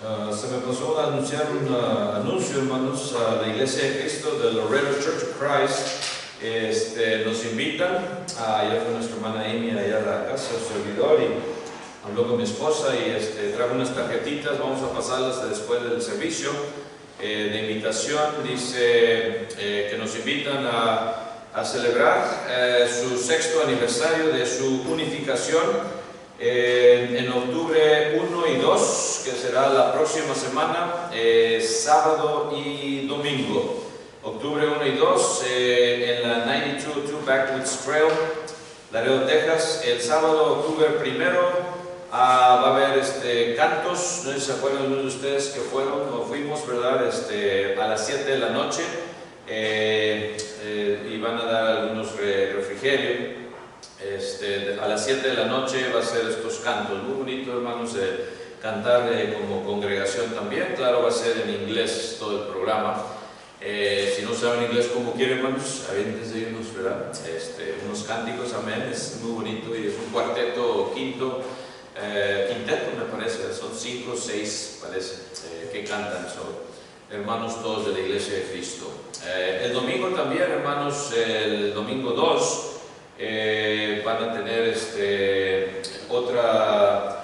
Se me pasó a anunciar un anuncio, hermanos, a la Iglesia de Cristo de Loretto Church of Christ. Nos invitan, ayer fue nuestra hermana Amy allá a la casa, su servidor, y habló con mi esposa y trajo unas tarjetitas, vamos a pasarlas después del servicio de invitación. Dice que nos invitan a celebrar su 6º aniversario de su unificación en octubre 1 y 2, que será la próxima semana, sábado y domingo. Octubre 1 y 2 en la 9202 Backwoods Trail, Laredo, Texas. El sábado, octubre 1, va a haber cantos. No sé si se acuerdan algunos de ustedes que fueron o fuimos, ¿verdad? A las 7 de la noche, y van a dar algunos refrigerios. A las 7 de la noche va a ser estos cantos. Muy bonito, hermanos, cantar como congregación también. Claro, va a ser en inglés todo el programa. Si no saben inglés como quieren, hermanos, aviéntense unos, ¿verdad? Unos cánticos, amén. Es muy bonito y es un cuarteto quinteto me parece, son 5 o 6 parece, que cantan. Hermanos todos de la Iglesia de Cristo. El domingo también, hermanos, el domingo 2 van a tener otra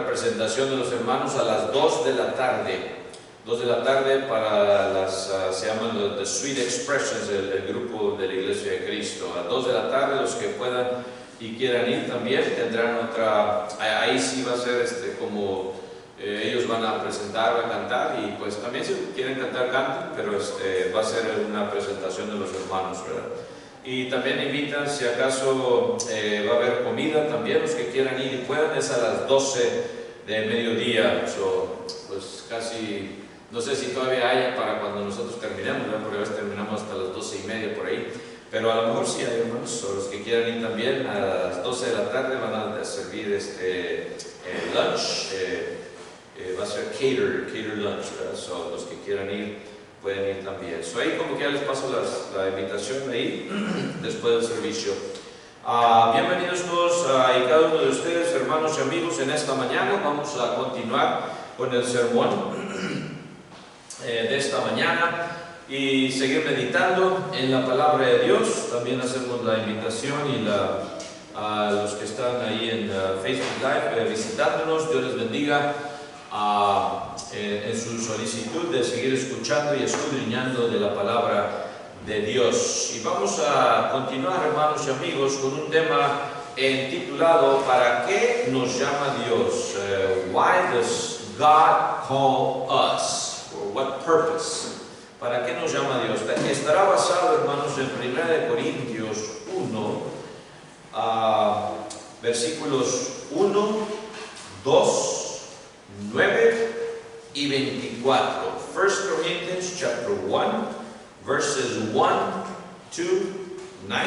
presentación de los hermanos a las 2 de la tarde. 2 de la tarde para se llaman los The Sweet Expressions, el grupo de la Iglesia de Cristo. A las 2 de la tarde, los que puedan y quieran ir también tendrán otra. Ahí sí va a ser como ellos van a presentar, van a cantar, y pues también si quieren cantar, canten, pero va a ser una presentación de los hermanos, ¿verdad? Y también invitan, si acaso va a haber comida también, los que quieran ir y puedan, es a las 12 de mediodía, pues casi, no sé si todavía haya para cuando nosotros terminemos, ¿verdad? Porque a veces terminamos hasta las 12:30 por ahí, pero a lo mejor sí hay hermanos, o los que quieran ir también, a las 12 de la tarde van a servir lunch, va a ser cater lunch, ¿verdad? Los que quieran ir pueden ir también. Ahí como que ya les paso la invitación ahí después del servicio. Bienvenidos todos y cada uno de ustedes, hermanos y amigos, en esta mañana. Vamos a continuar con el sermón de esta mañana y seguir meditando en la palabra de Dios. También hacemos la invitación a los que están ahí en Facebook Live visitándonos. Dios les bendiga en su solicitud de seguir escuchando y escudriñando de la palabra de Dios. Y vamos a continuar, hermanos y amigos, con un tema titulado ¿Para qué nos llama Dios? Why does God call us? For what purpose? ¿Para qué nos llama Dios? Estará basado, hermanos, en 1 Corintios 1, versículos 1, 2, 9 y 24. 1 Corinthians chapter 1, verses 1, 2, 9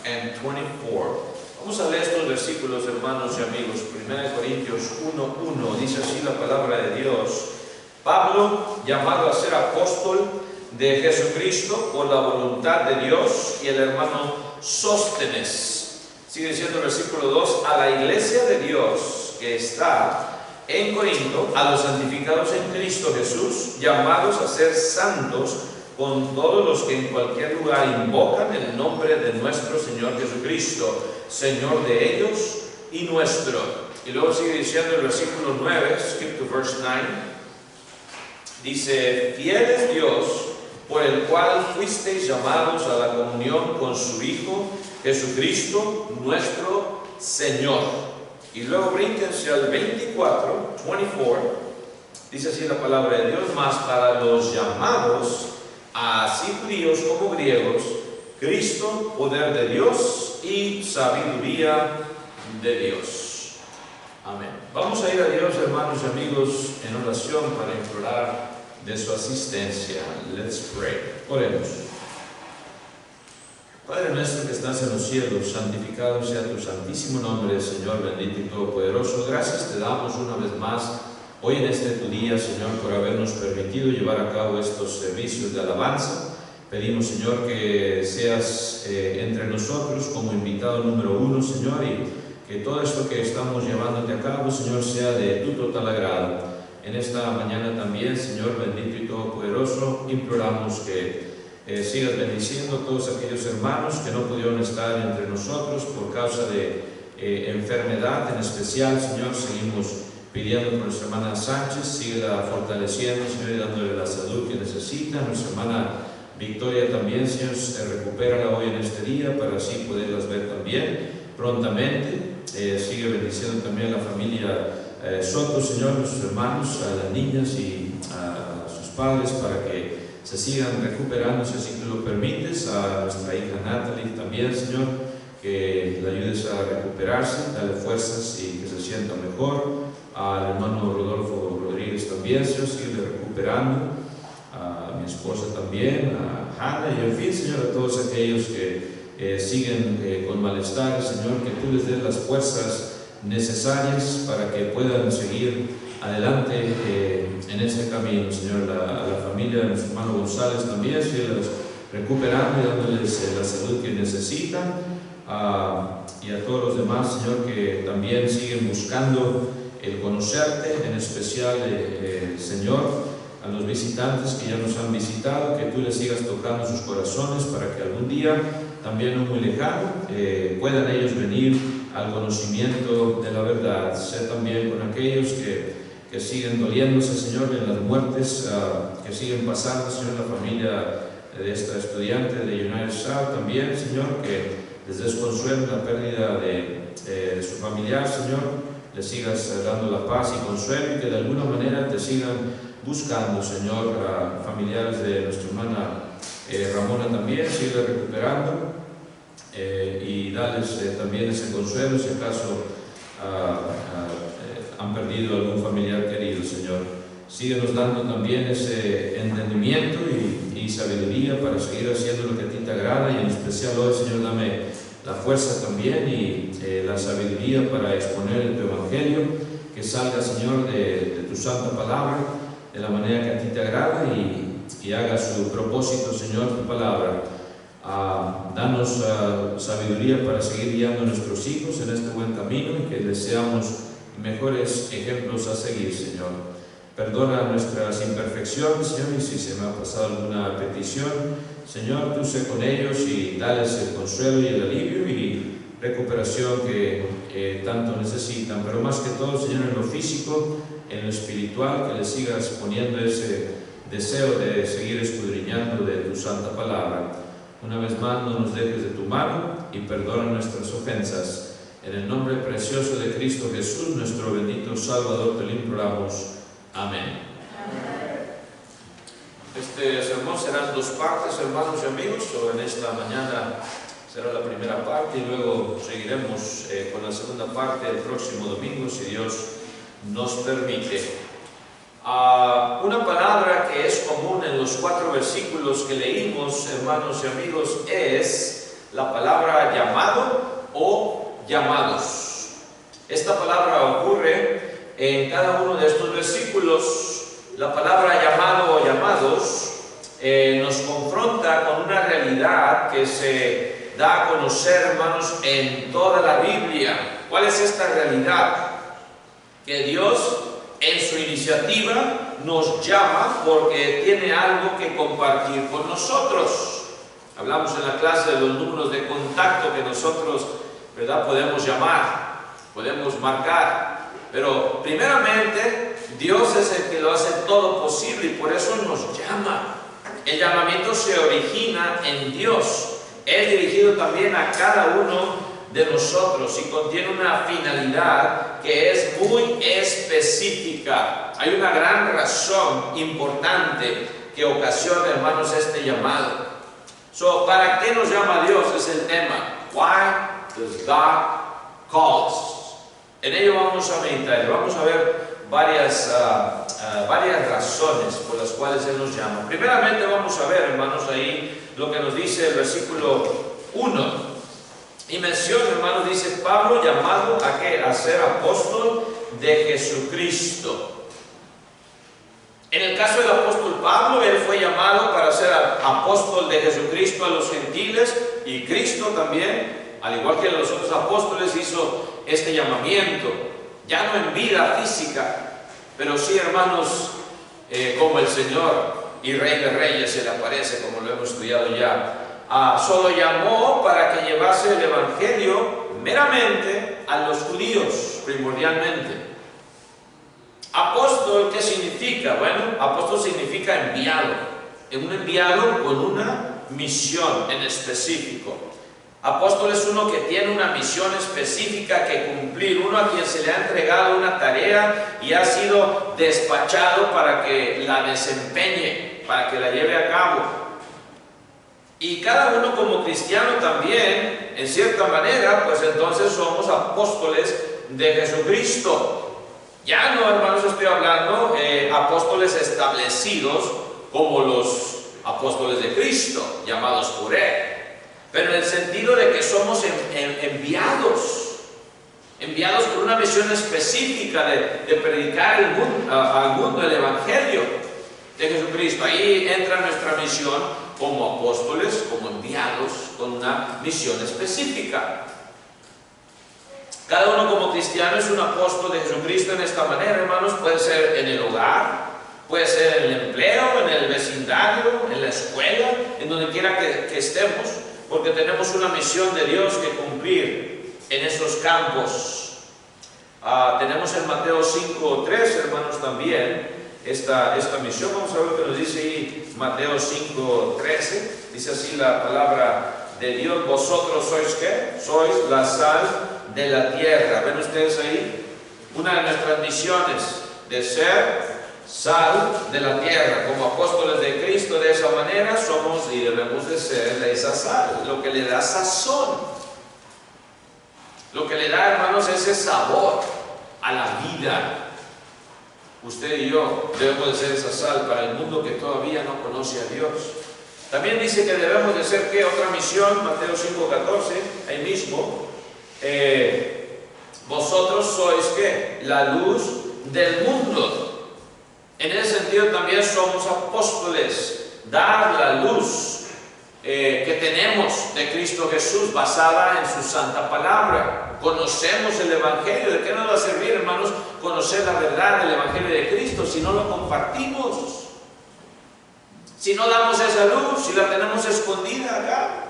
and 24. Vamos a leer estos versículos, hermanos y amigos. 1 Corintios 1, 1 dice así la palabra de Dios: Pablo, llamado a ser apóstol de Jesucristo por la voluntad de Dios, y el hermano Sóstenes. Sigue diciendo el versículo 2: a la iglesia de Dios que está en Corinto, a los santificados en Cristo Jesús, llamados a ser santos, con todos los que en cualquier lugar invocan el nombre de nuestro Señor Jesucristo, Señor de ellos y nuestro. Y luego sigue diciendo el versículo 9, skip to verse 9, dice: fiel es Dios, por el cual fuisteis llamados a la comunión con su Hijo, Jesucristo, nuestro Señor. Y luego brínquense al 24, dice así la palabra de Dios: mas para los llamados, así judíos como griegos, Cristo, poder de Dios y sabiduría de Dios. Amén. Vamos a ir a Dios, hermanos y amigos, en oración para implorar de su asistencia. Let's pray. Oremos. Padre nuestro que estás en los cielos, santificado sea tu santísimo nombre, Señor bendito y todopoderoso. Gracias te damos una vez más hoy en tu día, Señor, por habernos permitido llevar a cabo estos servicios de alabanza. Pedimos, Señor, que seas entre nosotros como invitado número 1, Señor, y que todo esto que estamos llevándote a cabo, Señor, sea de tu total agrado. en esta mañana también, Señor bendito y todopoderoso, imploramos que sigas bendiciendo a todos aquellos hermanos que no pudieron estar entre nosotros por causa de enfermedad en especial. Señor, seguimos pidiendo por nuestra hermana Sánchez, síguela fortaleciendo, Señor, y dándole la salud que necesita. Nuestra hermana Victoria también, Señor, recupérala hoy en este día para así poderlas ver también prontamente. Sigue bendiciendo también a la familia Soto, Señor, nuestros hermanos, a las niñas y a sus padres, para que se sigan recuperando, si así tú lo permites. A nuestra hija Natalie también, Señor, que la ayudes a recuperarse, dale fuerzas y que se sienta mejor. Al hermano Rodolfo Rodríguez también, Señor, sigue recuperando. A mi esposa también, a Hannah, y en fin, Señor, a todos aquellos que siguen con malestar, Señor, que tú les des las fuerzas necesarias para que puedan seguir adelante en ese camino, Señor. A la familia de nuestro hermano González también, síguelos recuperando y dándoles la salud que necesitan, y a todos los demás, Señor, que también siguen buscando el conocerte, en especial, Señor, a los visitantes que ya nos han visitado, que tú les sigas tocando sus corazones para que algún día, también no muy lejano, puedan ellos venir al conocimiento de la verdad. Sé también con aquellos que siguen doliéndose, Señor, en las muertes que siguen pasando, Señor, la familia de esta estudiante de United South también, Señor, que les des consuelo en la pérdida de su familiar, Señor. Les sigas dando la paz y consuelo, y que de alguna manera te sigan buscando, Señor. A familiares de nuestra hermana Ramona también, sigue recuperando, y dales también ese consuelo si acaso han perdido algún familiar querido, Señor. Síguenos dando también ese entendimiento y sabiduría para seguir haciendo lo que a ti te agrada, y en especial hoy, Señor, dame la fuerza también y la sabiduría para exponer tu Evangelio, que salga, Señor, de tu santa palabra, de la manera que a ti te agrada, y haga su propósito, Señor, tu palabra. Danos sabiduría para seguir guiando a nuestros hijos en este buen camino, y que les seamos mejores ejemplos a seguir, Señor. Perdona nuestras imperfecciones, Señor, y si se me ha pasado alguna petición, Señor, tú sé con ellos y dales el consuelo y el alivio y recuperación que tanto necesitan. Pero más que todo, Señor, en lo físico, en lo espiritual, que les sigas poniendo ese deseo de seguir escudriñando de tu santa palabra. Una vez más, no nos dejes de tu mano y perdona nuestras ofensas. En el nombre precioso de Cristo Jesús, nuestro bendito Salvador, te lo imploramos. Amén. Este sermón será en dos partes, hermanos y amigos. En esta mañana será la primera parte, y luego seguiremos con la segunda parte el próximo domingo, si Dios nos permite. Una palabra que es común en los 4 versículos que leímos, hermanos y amigos, es la palabra llamado o llamados. Esta palabra ocurre en cada uno de estos versículos. La palabra llamado o llamados nos confronta con una realidad que se da a conocer, hermanos, en toda la Biblia. ¿Cuál es esta realidad? Que Dios, en su iniciativa, nos llama porque tiene algo que compartir con nosotros. Hablamos en la clase de los números de contacto que nosotros, ¿verdad?, podemos llamar, podemos marcar. Pero primeramente, Dios es el que lo hace todo posible, y por eso nos llama. El llamamiento se origina en Dios. Es dirigido también a cada uno de nosotros y contiene una finalidad que es muy específica. Hay una gran razón importante que ocasiona, hermanos, este llamado. ¿Para qué nos llama Dios? Es el tema. Why does God call us? En ello vamos a meditar. Vamos a ver varias razones por las cuales Él nos llama. Primeramente vamos a ver, hermanos, ahí lo que nos dice el versículo 1. Y menciona, hermanos, dice: Pablo, llamado ¿a qué? A ser apóstol de Jesucristo. En el caso del apóstol Pablo, él fue llamado para ser apóstol de Jesucristo a los gentiles, y Cristo también, al igual que los otros apóstoles, hizo este llamamiento, ya no en vida física, Pero sí, hermanos, como el Señor y Rey de Reyes se le aparece, como lo hemos estudiado ya, solo llamó para que llevase el Evangelio meramente a los judíos, primordialmente. Apóstol, ¿qué significa? Bueno, apóstol significa enviado, un enviado con una misión en específico. Apóstol es uno que tiene una misión específica que cumplir, uno a quien se le ha entregado una tarea y ha sido despachado para que la desempeñe, para que la lleve a cabo. Y cada uno como cristiano también, en cierta manera, pues entonces somos apóstoles de Jesucristo. Ya no, hermanos, estoy hablando apóstoles establecidos como los apóstoles de Cristo, llamados por Él. Pero en el sentido de que somos enviados por una misión específica de predicar al mundo el Evangelio de Jesucristo. Ahí entra nuestra misión como apóstoles, como enviados, con una misión específica. Cada uno como cristiano es un apóstol de Jesucristo en esta manera, hermanos. Puede ser en el hogar, puede ser en el empleo, en el vecindario, en la escuela, en donde quiera que estemos, porque tenemos una misión de Dios que cumplir en esos campos. Tenemos en Mateo 5:3, hermanos, también esta misión. Vamos a ver lo que nos dice ahí Mateo 5:13. Dice así la palabra de Dios: vosotros sois ¿qué? Sois la sal de la tierra. ¿Ven ustedes ahí? Una de nuestras misiones de ser sal de la tierra, como apóstoles de Cristo. De esa manera somos y debemos de ser esa sal, lo que le da sazón, lo que le da, hermanos, ese sabor a la vida. Usted y yo debemos de ser esa sal para el mundo que todavía no conoce a Dios. También dice que debemos de ser, ¿qué? Otra misión, Mateo 5:14, ahí mismo, vosotros sois, ¿qué? La luz del mundo. En ese sentido también somos apóstoles, dar la luz que tenemos de Cristo Jesús basada en su santa palabra. Conocemos el Evangelio. ¿De qué nos va a servir, hermanos, conocer la verdad del Evangelio de Cristo si no lo compartimos? Si no damos esa luz, si la tenemos escondida acá.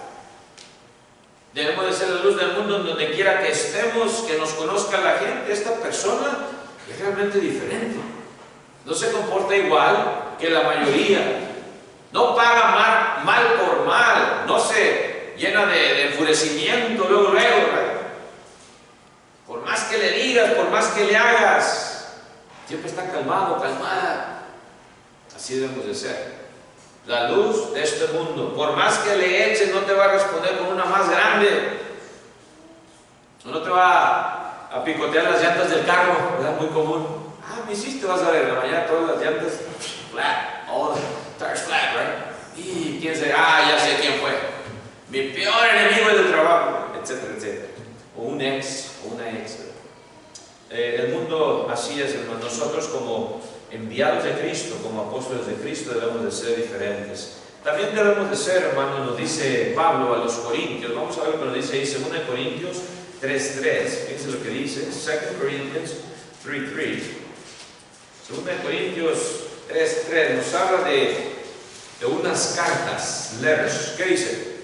Debemos de ser la luz del mundo en donde quiera que estemos, que nos conozca la gente. Esta persona es realmente diferente. No se comporta igual que la mayoría. No paga mal por mal. No se llena de enfurecimiento luego, ¿verdad? Por más que le digas, por más que le hagas, siempre está calmado, calmada. Así debemos de ser. La luz de este mundo. Por más que le eches, no te va a responder con una más grande. No te va a picotear las llantas del carro, ¿verdad? Muy común. Me hiciste, vas a ver, en la mañana todas las llantas flat, all the tires flat, right? Y quién se, ya sé quién fue. Mi peor enemigo del trabajo, etcétera, etcétera. O un ex, o una ex. El mundo así es, hermano. Nosotros como enviados de Cristo, como apóstoles de Cristo, debemos de ser diferentes. También debemos de ser, hermano, nos dice Pablo a los Corintios. Vamos a ver lo que nos dice ahí, 2 Corintios 3:3. Fíjense lo que dice, 2 Corinthians 3:3. 2 Corintios 3:3 nos habla de unas cartas, letters. ¿Qué dice?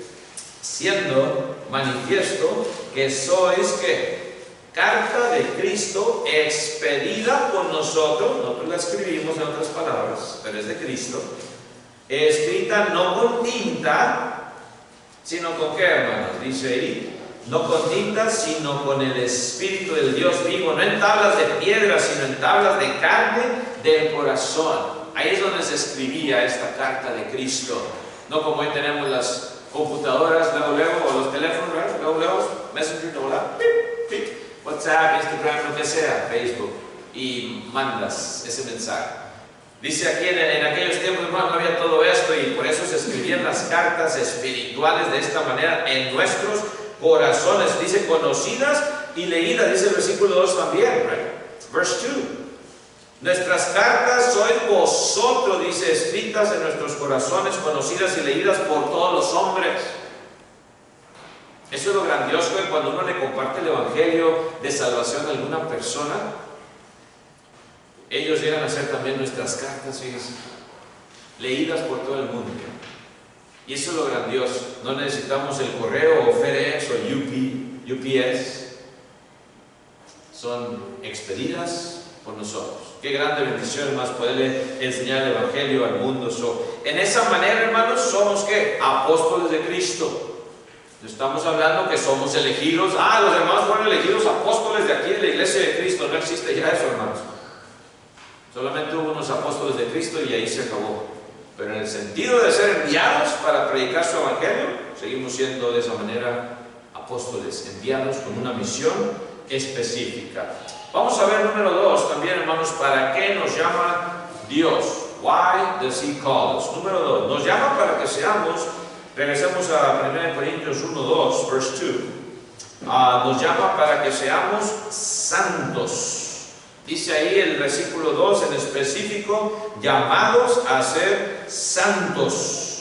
Siendo manifiesto que sois, ¿qué? Carta de Cristo expedida por nosotros la escribimos en otras palabras, pero es de Cristo, escrita no con tinta, sino con ¿qué, hermanos? Dice ahí, no con tinta, sino con el Espíritu del Dios vivo, no en tablas de piedra, sino en tablas de carne del corazón. Ahí es donde se escribía esta carta de Cristo. No como hoy tenemos las computadoras, luego, o los teléfonos, luego, Messenger, WhatsApp, Instagram, lo que sea, Facebook, y mandas ese mensaje. Dice aquí en aquellos tiempos, hermano, no había todo esto, y por eso se escribían las cartas espirituales de esta manera en nuestros corazones. Dice conocidas y leídas, dice el versículo 2 también, right? Verse 2. Nuestras cartas sois vosotros, dice, escritas en nuestros corazones, conocidas y leídas por todos los hombres. Eso es lo grandioso de cuando uno le comparte el evangelio de salvación a alguna persona. Ellos llegan a ser también nuestras cartas, fíjense, leídas por todo el mundo. Y eso es lo grandioso. No necesitamos el correo o FedEx o UPS. Son expedidas por nosotros. Qué grande bendición, hermanos, poderle enseñar el Evangelio al mundo. En esa manera, hermanos, somos ¿qué? Apóstoles de Cristo. No estamos hablando que somos elegidos. Los hermanos fueron elegidos apóstoles de aquí de la iglesia de Cristo. No existe ya eso, hermanos. Solamente hubo unos apóstoles de Cristo y ahí se acabó. Pero en el sentido de ser enviados para predicar su Evangelio, seguimos siendo de esa manera apóstoles, enviados con una misión específica. Vamos a ver número 2 también, hermanos, ¿para qué nos llama Dios? Why does He call us? Número 2, nos llama para que seamos, regresemos a 1 Corintios 1:2, verse 2, nos llama para que seamos santos. Dice ahí el versículo 2 en específico, llamados a ser santos.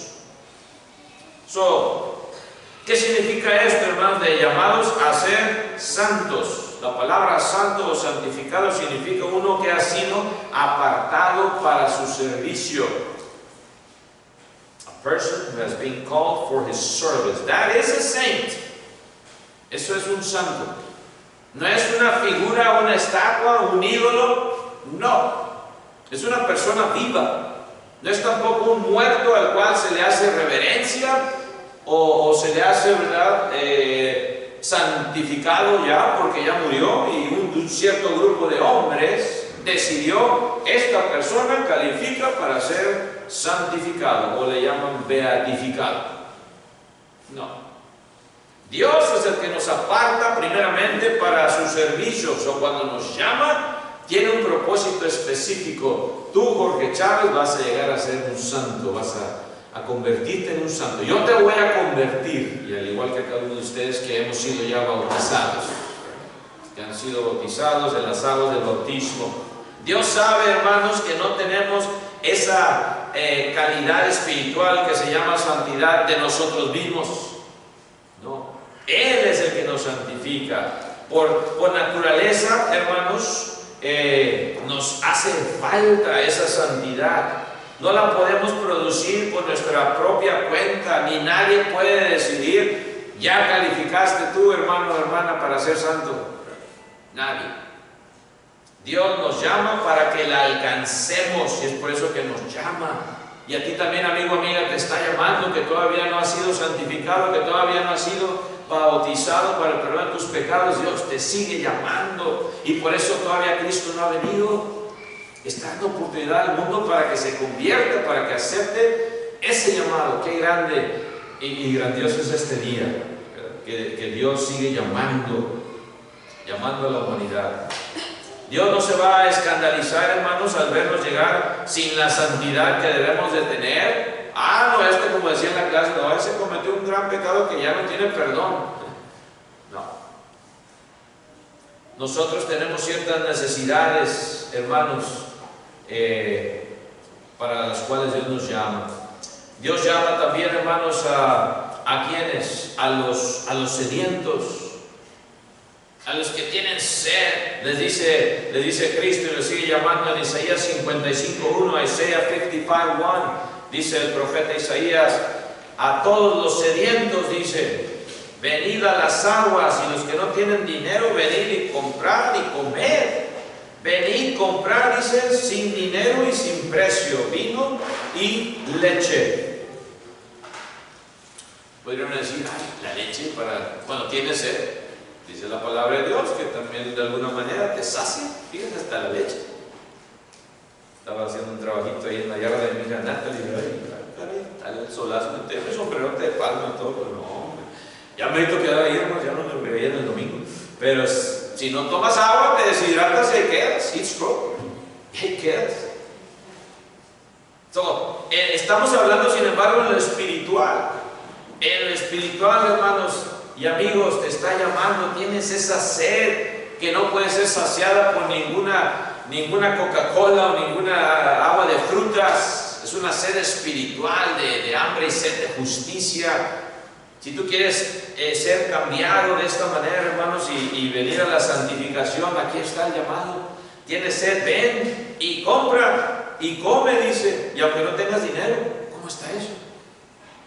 ¿Qué significa esto, hermanos, de llamados a ser santos? La palabra santo o santificado significa uno que ha sido apartado para su servicio. A person who has been called for his service. That is a saint. Eso es un santo. No es una figura, una estatua, un ídolo. No. Es una persona viva. No es tampoco un muerto al cual se le hace reverencia o se le hace, ¿verdad?, santificado ya porque ya murió y un cierto grupo de hombres decidió esta persona califica para ser santificado o le llaman beatificado. No. Dios es el que nos aparta primeramente para sus servicios o cuando nos llama tiene un propósito específico. Tú, Jorge Chávez, vas a llegar a ser un santo, vas a convertirte en un santo. Yo te voy a convertir, y al igual que cada uno de ustedes que hemos sido ya bautizados, que han sido bautizados en las aguas del bautismo. Dios sabe, hermanos, que no tenemos esa calidad espiritual que se llama santidad de nosotros mismos. No, Él es el que nos santifica. Por naturaleza, hermanos, nos hace falta esa santidad. No la podemos producir por nuestra propia cuenta, ni nadie puede decidir, ya calificaste tú, hermano o hermana, para ser santo. Nadie. Dios nos llama para que la alcancemos y es por eso que nos llama. Y a ti también, amigo, amiga, te está llamando, que todavía no has sido santificado, que todavía no has sido bautizado para el perdón de tus pecados. Dios te sigue llamando y por eso todavía Cristo no ha venido. Está dando oportunidad al mundo para que se convierta, para que acepte ese llamado. Qué grande y grandioso es este día, que Dios sigue llamando a la humanidad. Dios no se va a escandalizar, hermanos, al vernos llegar sin la santidad que debemos de tener. No, como decía en la clase, no, ese cometió un gran pecado que ya no tiene perdón. No. Nosotros tenemos ciertas necesidades, hermanos, para las cuales Dios nos llama. Dios llama también, hermanos, a quienes, a los sedientos, a los que tienen sed. Les dice Cristo y les sigue llamando en Isaías 55:1, Isaías 55:1, dice el profeta Isaías, a todos los sedientos, dice, venid a las aguas, y los que no tienen dinero, venid y comprad y comed. Venid, comprar, dice, sin dinero y sin precio, vino y leche. Podrían decir, la leche para cuando tienes sed. Dice la palabra de Dios que también de alguna manera te sacia. Fíjense, hasta la leche. Estaba haciendo un trabajito ahí en la yarda de mi hija Natalie, dale el solazo, me sombrerote de palma y todo, pero no, hombre. Ya me he visto quedar ahí, hermano, ya no me veía en el domingo. Pero si no tomas agua, te deshidratas y ahí quedas, heat stroke, y ahí quedas. Estamos hablando, sin embargo, en lo espiritual. En lo espiritual, hermanos y amigos, te está llamando, tienes esa sed que no puede ser saciada por ninguna Coca-Cola o ninguna agua de frutas. Es una sed espiritual de hambre y sed de justicia. Si tú quieres ser cambiado de esta manera, hermanos, y venir a la santificación, aquí está el llamado. Tienes sed, ven y compra y come, dice, y aunque no tengas dinero. ¿Cómo está eso?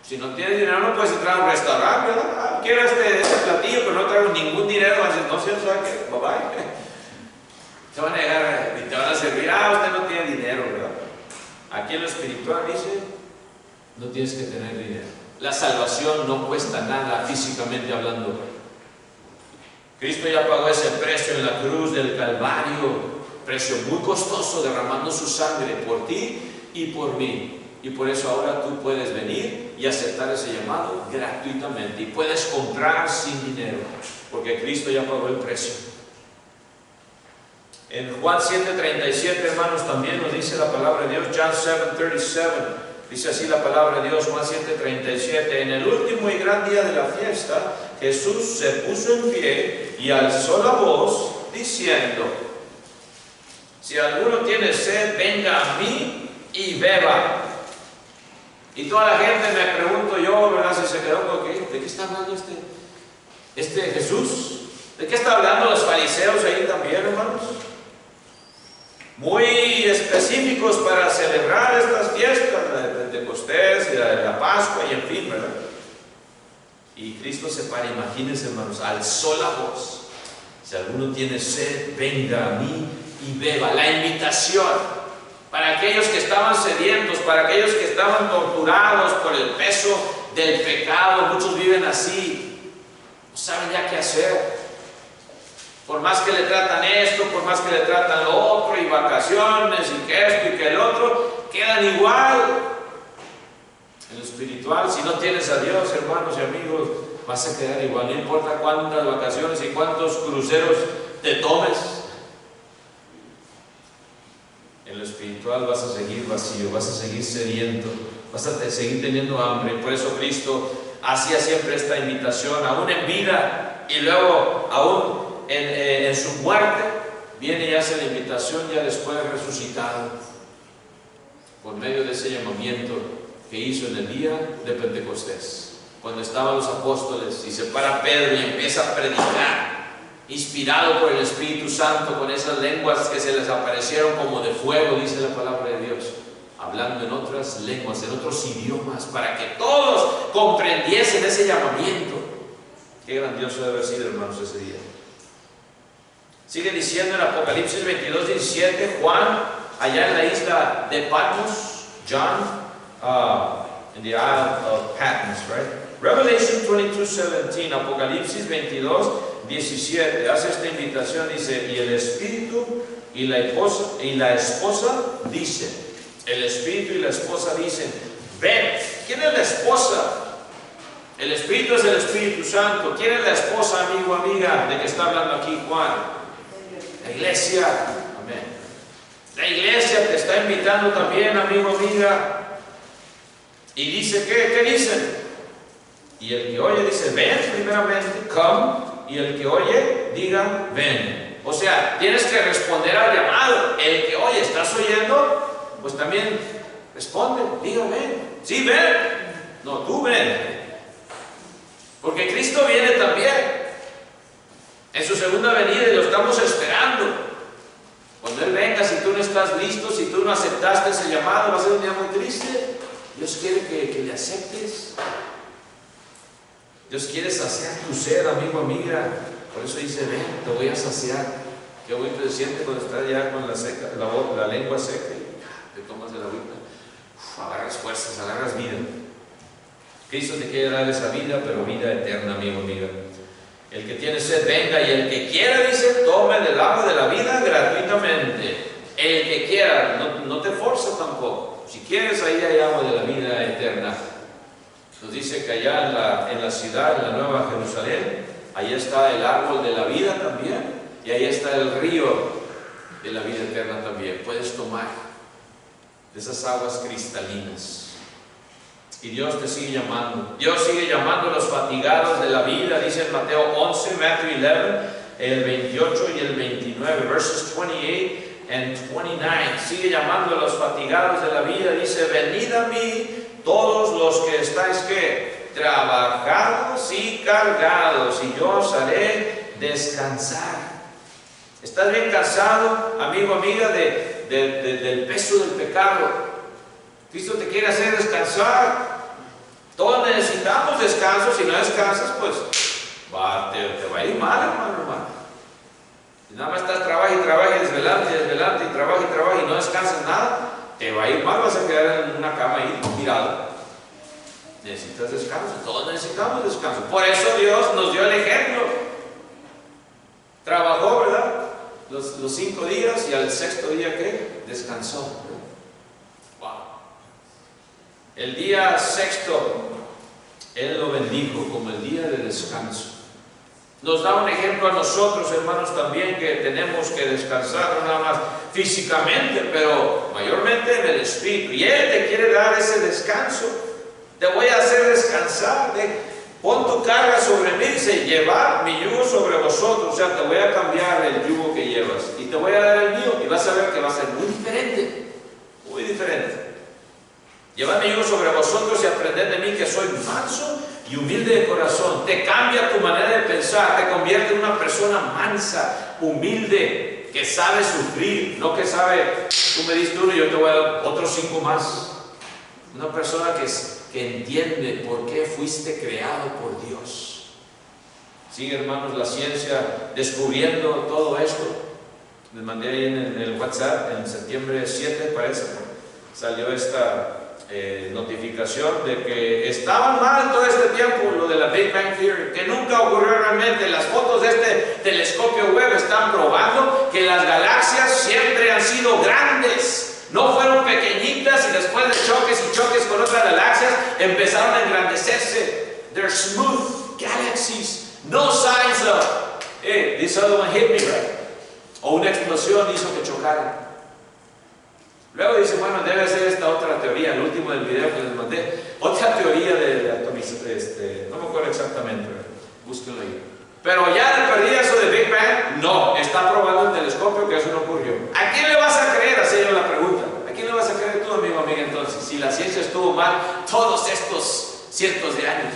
Si no tienes dinero no puedes entrar a un restaurante, ¿verdad? Ah, quiero este platillo, pero no traigo ningún dinero. Vas a decir, no sé, ¿sabes qué? Bye bye. Te van a llegar y te van a servir, usted no tiene dinero, ¿verdad? Aquí en lo espiritual dice, no tienes que tener dinero. La salvación no cuesta nada físicamente hablando. Cristo ya pagó ese precio en la cruz del Calvario, precio muy costoso, derramando su sangre por ti y por mí. Y por eso ahora tú puedes venir y aceptar ese llamado gratuitamente. Y puedes comprar sin dinero, porque Cristo ya pagó el precio. En Juan 7:37, hermanos, también nos dice la palabra de Dios. John 7:37, dice así la palabra de Dios, Juan 7:37. En el último y gran día de la fiesta, Jesús se puso en pie y alzó la voz, diciendo: si alguno tiene sed, venga a mí y beba. Y toda la gente, me pregunto yo, ¿verdad? Si se quedó con ¿de qué está hablando este Jesús? ¿De qué está hablando los fariseos ahí también, hermanos? Muy específicos para celebrar estas fiestas, la de Pentecostés y la de la Pascua y en fin, ¿verdad? Y Cristo se para, imagínense, hermanos, alzó la voz: si alguno tiene sed, venga a mí y beba. La invitación para aquellos que estaban sedientos, para aquellos que estaban torturados por el peso del pecado. Muchos viven así, no saben ya qué hacer. Por más que le tratan esto, por más que le tratan lo otro, y vacaciones, y que esto y que el otro, quedan igual. En lo espiritual, si no tienes a Dios, hermanos y amigos, vas a quedar igual. No importa cuántas vacaciones y cuántos cruceros te tomes. En lo espiritual vas a seguir vacío, vas a seguir sediento, vas a seguir teniendo hambre. Por eso Cristo hacía siempre esta invitación, aún en vida, y luego aún en su muerte, viene y hace la invitación ya después de resucitado, por medio de ese llamamiento que hizo en el día de Pentecostés, cuando estaban los apóstoles, y se para Pedro y empieza a predicar, inspirado por el Espíritu Santo, con esas lenguas que se les aparecieron como de fuego, dice la palabra de Dios, hablando en otras lenguas, en otros idiomas, para que todos comprendiesen ese llamamiento. Qué grandioso debe haber sido, hermanos, ese día. Sigue diciendo en Apocalipsis 22:17, Juan, allá en la isla de Patmos, John, in the Isle of Patmos, right? Revelation 22:17, Apocalipsis 22:17, hace esta invitación, dice, y el Espíritu y la esposa dicen, el Espíritu y la esposa dicen, ven. ¿Quién es la esposa? El Espíritu es el Espíritu Santo. ¿Quién es la esposa, amigo, amiga, de que está hablando aquí Juan? La iglesia. Amén. La iglesia te está invitando también, amigo, amiga. Y dice, ¿qué dicen? Y el que oye dice, ven, primeramente, come. Y el que oye, diga, ven. O sea, tienes que responder al llamado. El que oye, ¿estás oyendo? Pues también responde, diga, ven. Sí, ven. No, tú ven. Porque Cristo viene también en su segunda venida y lo estamos esperando. Cuando Él venga, si tú no estás listo, si tú no aceptaste ese llamado, va a ser un día muy triste. Dios quiere que le aceptes. Dios quiere saciar tu sed, amigo, amiga. Por eso dice, ven, te voy a saciar. Qué bonito se siente cuando estás ya con la lengua seca y te tomas de la agüita. Agarras fuerzas, agarras vida. Cristo te quiere dar esa vida, pero vida eterna, amigo, amiga. El que tiene sed, venga, y el que quiera, dice, tome del agua de la vida gratuitamente. El que quiera, no te forza tampoco. Si quieres, ahí hay agua de la vida eterna. Nos dice que allá en la ciudad, en la Nueva Jerusalén, ahí está el árbol de la vida también, y ahí está el río de la vida eterna también. Puedes tomar de esas aguas cristalinas. Y Dios te sigue llamando. Dios sigue llamando a los fatigados de la vida. Dice en Mateo 11, Matthew 11, el 28 y el 29, verses 28 and 29. Sigue llamando a los fatigados de la vida. Dice, venid a mí todos los que estáis, ¿qué? Trabajados y cargados, y yo os haré descansar. Estás bien cansado, amigo, amiga, del peso del pecado. Cristo te quiere hacer descansar. Todos necesitamos descanso. Si no descansas, pues te va a ir mal, hermano. Si nada más estás trabaja y desvelante y trabaja y no descansas nada, te va a ir mal, vas a quedar en una cama ahí tirado. Necesitas descanso, todos necesitamos descanso. Por eso Dios nos dio el ejemplo. Trabajó, ¿verdad? Los 5 días y al 6º día, ¿qué? Descansó. Wow. El día 6º, Él lo bendijo como el día de descanso. Nos da un ejemplo a nosotros, hermanos, también que tenemos que descansar, no nada más físicamente, pero mayormente en el espíritu. Y Él te quiere dar ese descanso. Te voy a hacer descansar. Pon tu carga sobre mí, dice, llevad mi yugo sobre vosotros. O sea, te voy a cambiar el yugo que llevas y te voy a dar el mío, y vas a ver que va a ser muy diferente. Muy diferente. Llevad mi yugo sobre vosotros y aprended de mí, que soy manso y humilde de corazón. Te cambia tu manera de pensar, te convierte en una persona mansa, humilde, que sabe sufrir, no que sabe, tú me diste uno y yo te voy a dar otros 5 más. Una persona que entiende por qué fuiste creado por Dios. Sí, hermanos, la ciencia descubriendo todo esto. Les mandé ahí en el WhatsApp, en septiembre 7 parece, salió esta notificación de que estaban mal todo este tiempo lo de la Big Bang Theory, que nunca ocurrió realmente. Las fotos de este telescopio Webb están probando que las galaxias siempre han sido grandes, no fueron pequeñitas y después de choques y choques con otras galaxias empezaron a engrandecerse. They're smooth galaxies, no signs of this other one hit me, right? O una explosión hizo que chocaran. Luego dice, bueno, debe ser esta otra teoría, el último del video que les mandé, otra teoría de atomización, no me acuerdo exactamente, búsquenlo ahí. Pero ya de perdida eso de Big Bang, no, está probando el telescopio que eso no ocurrió. ¿A quién le vas a creer? Así yo la pregunta. ¿A quién le vas a creer tú, amigo, amiga, entonces? Si la ciencia estuvo mal todos estos cientos de años,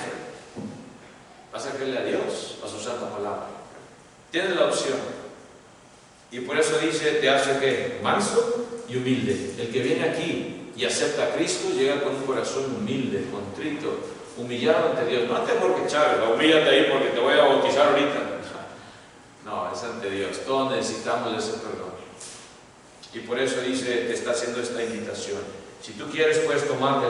¿vas a creerle a Dios o a su santa palabra? Tienes la opción. Y por eso dice, te hace que manso y humilde. El que viene aquí y acepta a Cristo llega con un corazón humilde, contrito, humillado ante Dios. No ante porque Chávez, humíllate ahí porque te voy a bautizar ahorita. No, es ante Dios. Todos necesitamos ese perdón. Y por eso dice, te está haciendo esta invitación. Si tú quieres, puedes tomar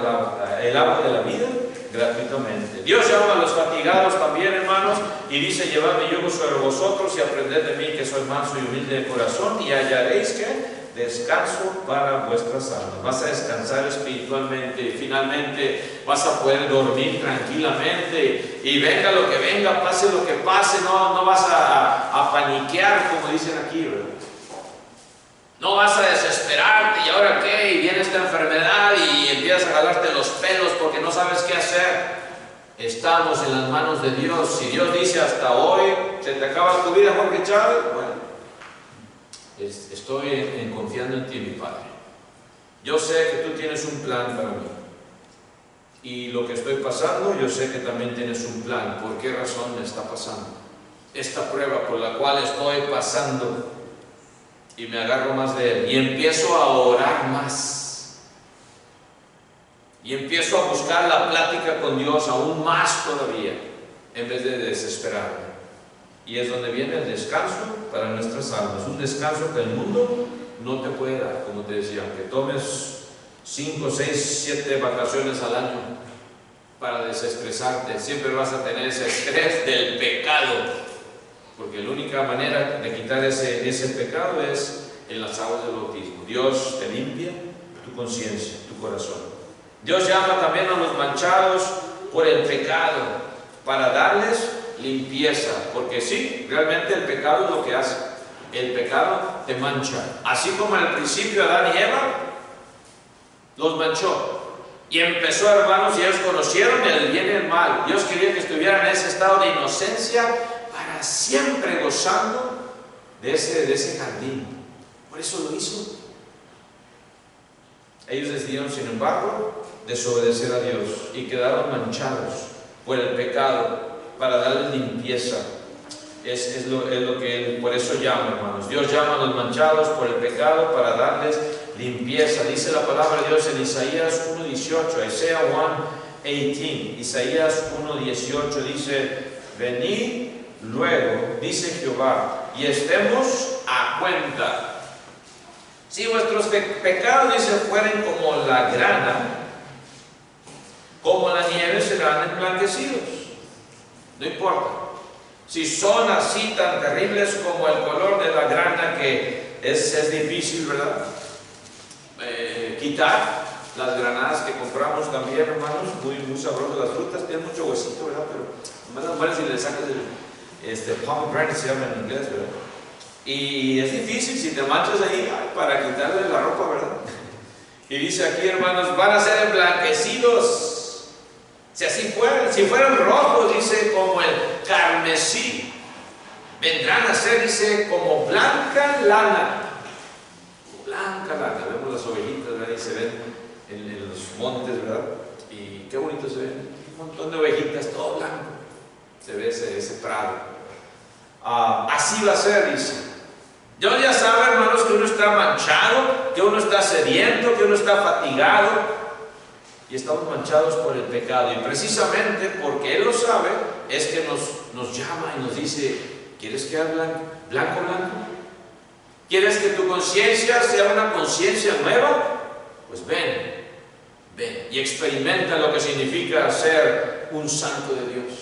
el agua de la vida gratuitamente. Dios llama a los fatigados también, hermanos, y dice, llevad mi yugo sobre vosotros y aprended de mí, que soy manso y humilde de corazón, y hallaréis que descanso para vuestras almas. Vas a descansar espiritualmente y finalmente vas a poder dormir tranquilamente, y venga lo que venga, pase lo que pase, no vas a paniquear, como dicen aquí, ¿verdad? No vas a desesperarte, ¿y ahora qué? Y viene esta enfermedad y empiezas a jalarte los pelos porque no sabes qué hacer. Estamos en las manos de Dios. Si Dios dice hasta hoy, se te acaba tu vida, Jorge Chávez, bueno, estoy confiando en ti, mi Padre. Yo sé que tú tienes un plan para mí. Y lo que estoy pasando, yo sé que también tienes un plan. ¿Por qué razón me está pasando esta prueba por la cual estoy pasando? Y me agarro más de Él y empiezo a orar más y empiezo a buscar la plática con Dios aún más todavía, en vez de desesperarme. Y es donde viene el descanso para nuestras almas, un descanso que el mundo no te puede dar. Como te decía, aunque tomes 5, 6, 7 vacaciones al año para desestresarte, siempre vas a tener ese estrés del pecado. Porque la única manera de quitar ese pecado es en las aguas del bautismo. Dios te limpia tu conciencia, tu corazón. Dios llama también a los manchados por el pecado para darles limpieza. Porque sí, realmente el pecado es lo que hace. El pecado te mancha. Así como al principio Adán y Eva los manchó. Y empezó, hermanos, y ellos conocieron el bien y el mal. Dios quería que estuvieran en ese estado de inocencia para siempre gozando de ese jardín. Por eso lo hizo. Ellos decidieron, sin embargo, desobedecer a Dios y quedaron manchados por el pecado para darle limpieza. Es lo que Él por eso llama, hermanos. Dios llama a los manchados por el pecado para darles limpieza. Dice la palabra de Dios en Isaías 1:18, Isaiah 1:18, Isaías 1:18 dice: venid luego, dice Jehová, y estemos a cuenta. Si vuestros pecados, dice, fueren como la grana, como la nieve, serán emblanquecidos. No importa. Si son así tan terribles como el color de la grana, que es difícil, ¿verdad? Quitar las granadas que compramos también, hermanos, muy sabrosas las frutas, tienen mucho huesito, ¿verdad? Pero más bueno si le sacas el pomegranate, se llama en inglés, ¿verdad? Y es difícil si te manchas ahí para quitarle la ropa, ¿verdad? Y dice aquí, hermanos, van a ser emblanquecidos. Si así fueran, si fueran rojos, dice, como el carmesí, vendrán a ser, dice, como blanca lana. Blanca lana. Vemos las ovejitas, ¿verdad? Y se ven en los montes, ¿verdad? Y qué bonito se ven. Un montón de ovejitas, todo blanco. Se ve ese prado. Así va a ser, dice. Dios ya sabe, hermanos, que uno está manchado, que uno está sediento, que uno está fatigado. Y estamos manchados por el pecado. Y precisamente porque Él lo sabe, es que nos llama y nos dice: ¿quieres quedar blanco? ¿Blanco? ¿Quieres que tu conciencia sea una conciencia nueva? Pues ven y experimenta lo que significa ser un santo de Dios,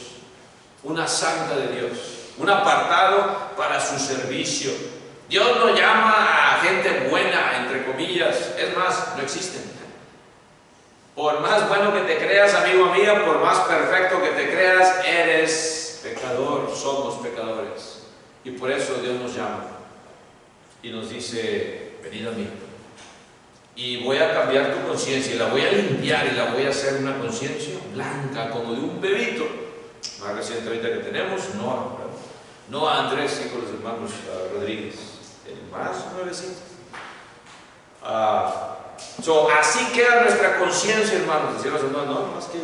una santa de Dios, un apartado para su servicio. Dios no llama a gente buena, entre comillas, es más, no existen. Por más bueno que te creas, amigo, amiga, por más perfecto que te creas, eres pecador, somos pecadores. Y por eso Dios nos llama y nos dice: venid a mí. Y voy a cambiar tu conciencia, y la voy a limpiar, y la voy a hacer una conciencia blanca, como de un bebito. Más reciente ahorita que tenemos, Noah Andrés, hijo de los hermanos Rodríguez, el más nuevecito. Así queda nuestra conciencia, hermanos. Decían los hermanos, no más que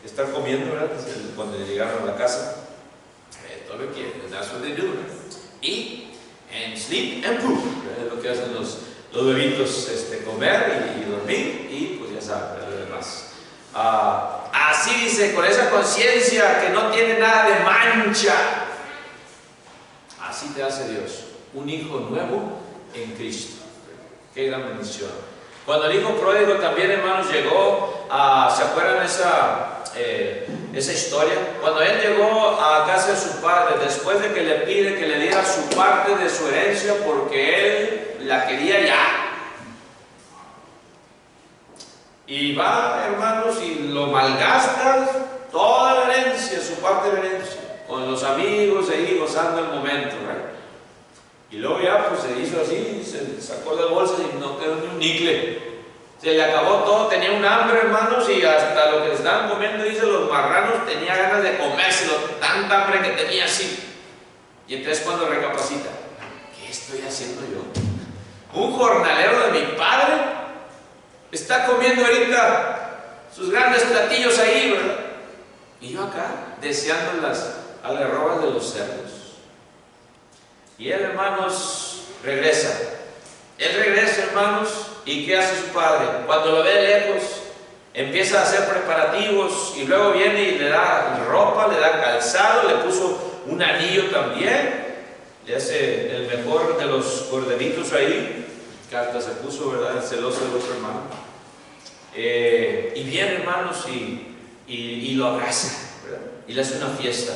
estar comiendo, ¿verdad? Cuando llegaron a la casa, todo lo que quieren, that's what they do, ¿verdad? Eat and sleep and poop, ¿verdad? Es lo que hacen los bebitos, comer y dormir, y pues ya saben, lo demás. Así dice, con esa conciencia que no tiene nada de mancha, así te hace Dios, un hijo nuevo en Cristo. Qué gran bendición. Cuando el hijo pródigo también, hermanos, llegó ¿se acuerdan esa historia? Cuando él llegó a casa de su padre, después de que le pide que le diera su parte de su herencia, porque él la quería ya. Y va, hermanos, y lo malgasta toda la herencia, su parte de la herencia, con los amigos ahí gozando el momento, ¿verdad? Y luego ya pues se hizo así, se sacó las bolsas y no quedó ni un nicle. Se le acabó todo, tenía un hambre, hermanos, y hasta lo que estaban comiendo, dice, los marranos, tenía ganas de comérselo, tanta hambre que tenía así. Y entonces cuando recapacita, ¿qué estoy haciendo yo? Un jornalero de mi padre está comiendo ahorita sus grandes platillos ahí, ¿verdad? Y yo acá, deseando las algarrobas de los cerdos. Y él, hermanos, regresa. Él regresa, hermanos, ¿y qué hace su padre? Cuando lo ve lejos, empieza a hacer preparativos, y luego viene y le da ropa, le da calzado, le puso un anillo también, le hace el mejor de los corderitos ahí, que hasta se puso, ¿verdad?, el celoso del otro hermano. Y viene, hermanos, y lo abraza, ¿verdad? Y le hace una fiesta.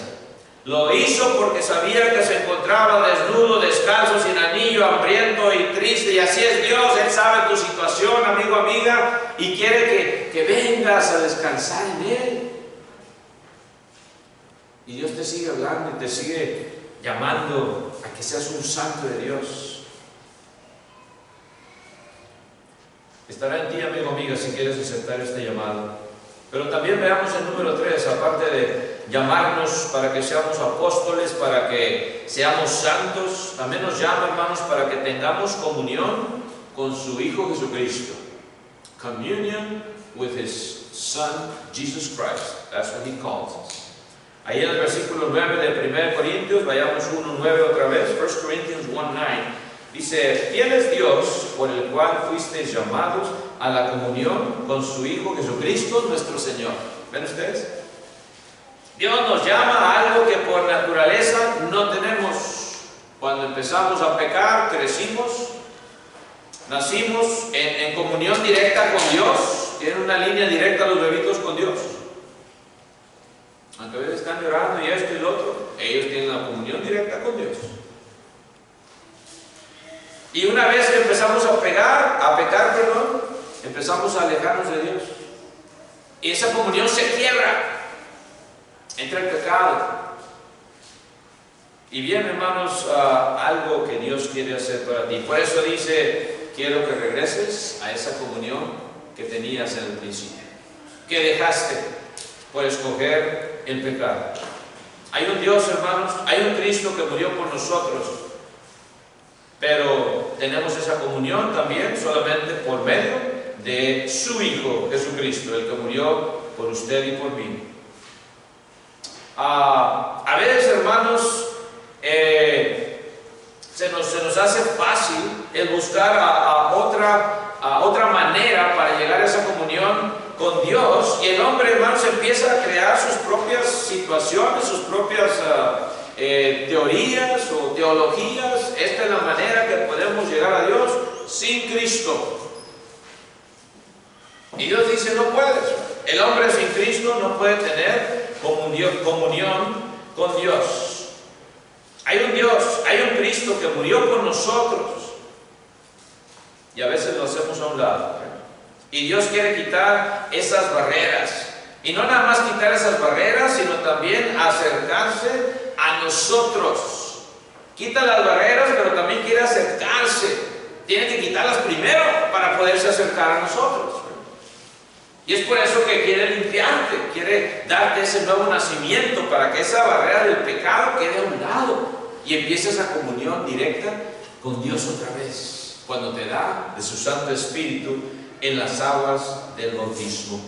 Lo hizo porque sabía que se encontraba desnudo, descalzo, sin anillo, hambriento y triste. Y así es Dios. Él sabe tu situación, amigo, amiga, y quiere que vengas a descansar en Él. Y Dios te sigue hablando y te sigue llamando a que seas un santo de Dios. Estará en ti, amigo, amiga, si quieres aceptar este llamado. Pero también veamos el número 3, aparte de llamarnos para que seamos apóstoles, para que seamos santos, también nos llama, hermanos, para que tengamos comunión con su Hijo Jesucristo. Communion with His Son, Jesus Christ. That's what He calls us. Ahí en el versículo 9 de 1 Corintios, vayamos 1:9 otra vez, 1 Corinthians 1:9, dice: fiel es Dios por el cual fuisteis llamados a la comunión con su Hijo Jesucristo nuestro Señor. ¿Ven ustedes? Dios nos llama a algo que por naturaleza no tenemos. Cuando empezamos a pecar, crecimos, nacimos en comunión directa con Dios. Tienen una línea directa los bebitos con Dios. Aunque a veces están llorando y esto y lo otro, ellos tienen la comunión directa con Dios. Y una vez que empezamos a pecar, empezamos a alejarnos de Dios. Y esa comunión se quiebra. Entra el pecado. Y bien, hermanos, algo que Dios quiere hacer para ti. Por eso dice: quiero que regreses a esa comunión que tenías en el principio, que dejaste por escoger el pecado. Hay un Dios, hermanos, hay un Cristo que murió por nosotros, pero tenemos esa comunión también solamente por medio de su Hijo Jesucristo, el que murió por usted y por mí. A veces, hermanos, se nos hace fácil el buscar otra manera para llegar a esa comunión con Dios, y el hombre, hermanos, empieza a crear sus propias situaciones, sus propias teorías o teologías. Esta es la manera que podemos llegar a Dios sin Cristo. Y Dios dice: no puedes. El hombre sin Cristo no puede tener comunión con Dios. Hay un Dios, hay un Cristo que murió por nosotros, y a veces lo hacemos a un lado. Y Dios quiere quitar esas barreras, y no nada más quitar esas barreras, sino también acercarse a nosotros. Quita las barreras, pero también quiere acercarse. Tiene que quitarlas primero para poderse acercar a nosotros. Y es por eso que quiere limpiarte, quiere darte ese nuevo nacimiento, para que esa barrera del pecado quede a un lado y empieces esa comunión directa con Dios otra vez, cuando te da de su Santo Espíritu en las aguas del bautismo.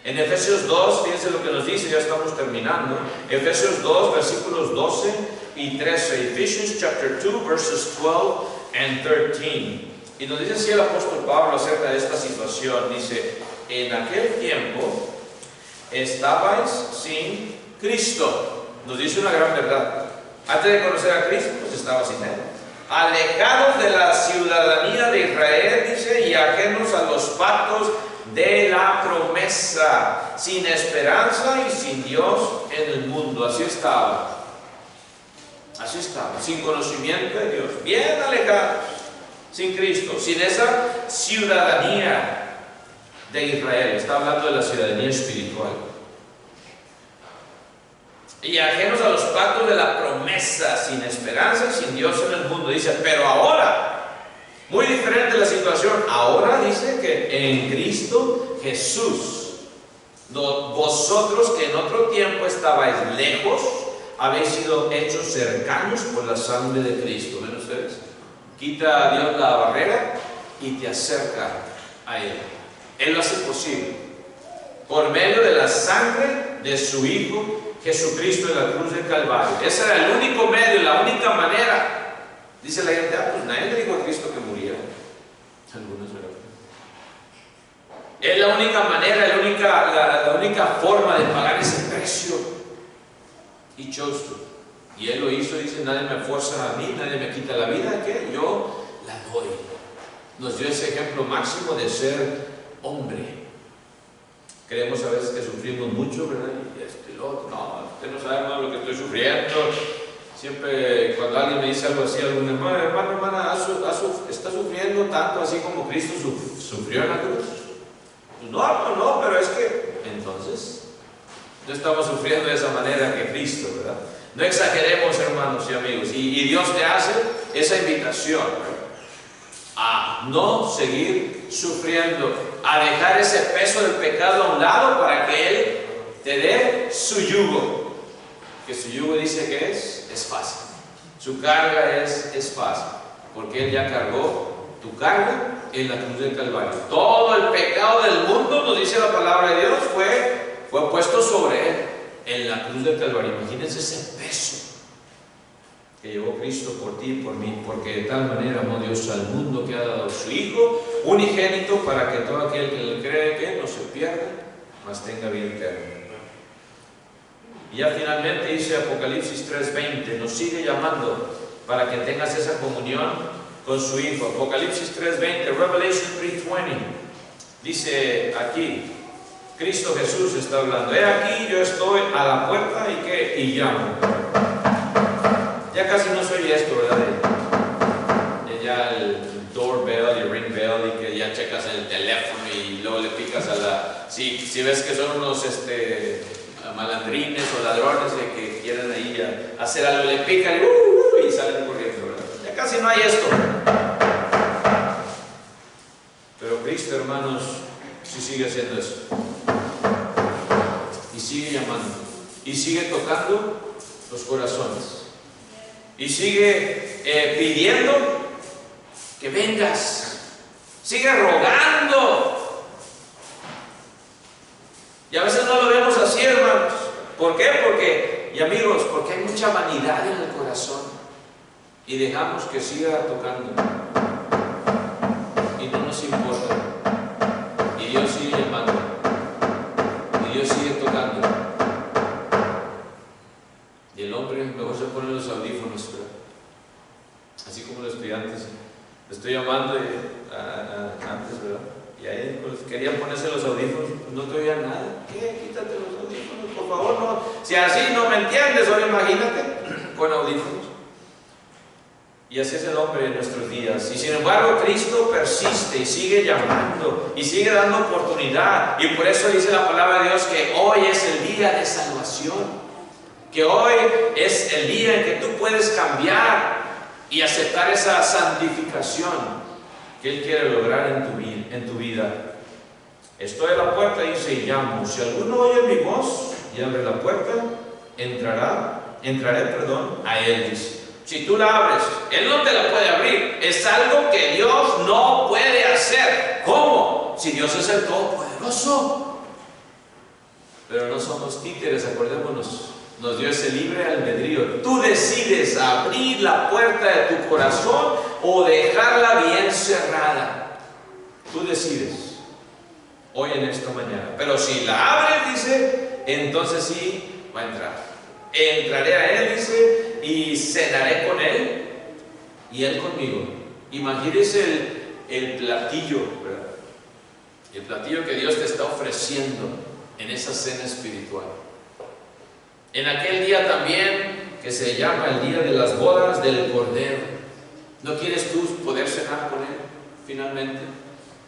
En Efesios 2, fíjense lo que nos dice, ya estamos terminando. Efesios 2, versículos 12 y 13. Ephesians chapter 2, verses 12 and 13. Y nos dice así el apóstol Pablo acerca de esta situación. Dice: en aquel tiempo estabais sin Cristo. Nos dice una gran verdad. Antes de conocer a Cristo, pues estaba sin Él. Alejados de la ciudadanía de Israel, dice, y ajenos a los pactos de la promesa, sin esperanza y sin Dios en el mundo. Así estaba. Así estaba, sin conocimiento de Dios, bien alejados, sin Cristo, sin esa ciudadanía de Israel. Está hablando de la ciudadanía espiritual. Y ajenos a los pactos de la promesa, sin esperanza y sin Dios en el mundo. Dice: pero ahora, muy diferente la situación. Ahora dice que en Cristo Jesús, vosotros que en otro tiempo estabais lejos, habéis sido hechos cercanos por la sangre de Cristo. ¿Ven ustedes? Quita a Dios la barrera y te acerca a Él. Él lo hace posible por medio de la sangre de su Hijo Jesucristo en la cruz del Calvario. Ese era el único medio, la única manera. Dice la gente: pues nadie le dijo a Cristo que muriera. Algunos, ¿verdad? Es la única manera, la única forma de pagar ese precio. He chose to. Y Él lo hizo. Dice: nadie me fuerza a mí, nadie me quita la vida, que yo la doy. Nos dio ese ejemplo máximo de ser hombre. Creemos a veces que sufrimos mucho, ¿verdad? Y esto y lo otro. No, usted no sabe, hermano, lo que estoy sufriendo. Siempre cuando alguien me dice algo así, algún hermana, ¿está sufriendo tanto así como Cristo sufrió en la cruz? Pues no, pero es que entonces no estamos sufriendo de esa manera que Cristo, ¿verdad? No exageremos, hermanos y amigos. Y Dios te hace esa invitación, ¿verdad?, a no seguir sufriendo, a dejar ese peso del pecado a un lado para que Él te dé su yugo. Que su yugo dice que es fácil. Su carga es fácil, porque Él ya cargó tu carga en la cruz del Calvario. Todo el pecado del mundo, nos dice la palabra de Dios, fue puesto sobre Él. en la cruz del Calvario. Imagínense ese peso que llevó Cristo por ti y por mí, porque de tal manera amó Dios al mundo que ha dado su Hijo unigénito para que todo aquel que le cree que no se pierda, mas tenga vida eterna. Y ya finalmente dice Apocalipsis 3:20, nos sigue llamando para que tengas esa comunión con su Hijo. Apocalipsis 3:20, Revelation 3:20, dice aquí, Cristo Jesús está hablando, he aquí yo estoy a la puerta y llamo. Ya casi no soy esto, ¿verdad? Ya el doorbell y ring bell y que ya checas el teléfono y luego le picas a la... Si ves que son unos malandrines o ladrones que quieren ahí hacer algo, le pican y salen corriendo, ¿verdad? Ya casi no hay esto. Pero Cristo, hermanos, sí sigue haciendo eso. Y sigue llamando. Y sigue tocando los corazones. Y sigue pidiendo que vengas. Sigue rogando. Y a veces no lo vemos así, hermanos. ¿Por qué? Y amigos, porque hay mucha vanidad en el corazón. Y dejamos que siga tocando. Y no nos importa. Y Dios sigue llamando. Y Dios sigue tocando. Y el hombre mejor se pone los audífonos, ¿verdad? Así como los estudiantes. Le estoy llamando antes, ¿verdad? Y ahí pues, querían ponerse los audífonos, no te oían nada. ¿Qué? Quítate los audífonos, por favor, no. Si así no me entiendes, ahora imagínate con audífonos. Y así es el hombre en nuestros días. Y sin embargo, Cristo persiste y sigue llamando y sigue dando oportunidad. Y por eso dice la palabra de Dios que hoy es el día de salvación. Que hoy es el día en que tú puedes cambiar y aceptar esa santificación que Él quiere lograr en tu vida. Estoy a la puerta, dice, y llamo. Si alguno oye mi voz y abre la puerta, entraré a Él, dice. Si tú la abres, Él no te la puede abrir. Es algo que Dios no puede hacer. ¿Cómo? Si Dios es el Todopoderoso. Pero no somos títeres, acordémonos. Nos dio ese libre albedrío. Tú decides abrir la puerta de tu corazón o dejarla bien cerrada. Tú decides hoy en esta mañana. Pero si la abres, dice, entonces sí va a entrar. Entraré a Él, dice, y cenaré con Él y Él conmigo. Imagínese el platillo, ¿verdad? El platillo que Dios te está ofreciendo en esa cena espiritual. En aquel día también, que se llama el día de las bodas del Cordero. ¿No quieres tú poder cenar con Él finalmente?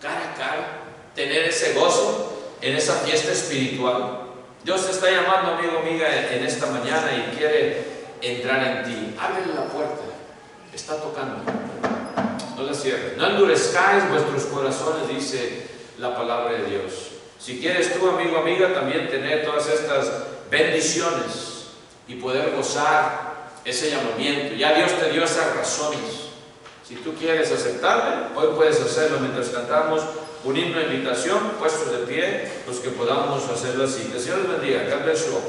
Cara a cara, tener ese gozo en esa fiesta espiritual. Dios te está llamando, amigo, amiga, en esta mañana y quiere entrar en ti. Ábrele la puerta, está tocando. No la cierres. No endurezcáis vuestros corazones, dice la palabra de Dios. Si quieres tú, amigo, amiga, también tener todas estas bendiciones y poder gozar ese llamamiento. Ya Dios te dio esas razones. Si tú quieres aceptarle, hoy puedes hacerlo mientras cantamos un himno de invitación, puestos de pie, los que podamos hacerlo así. Que el Señor les bendiga. God bless you all.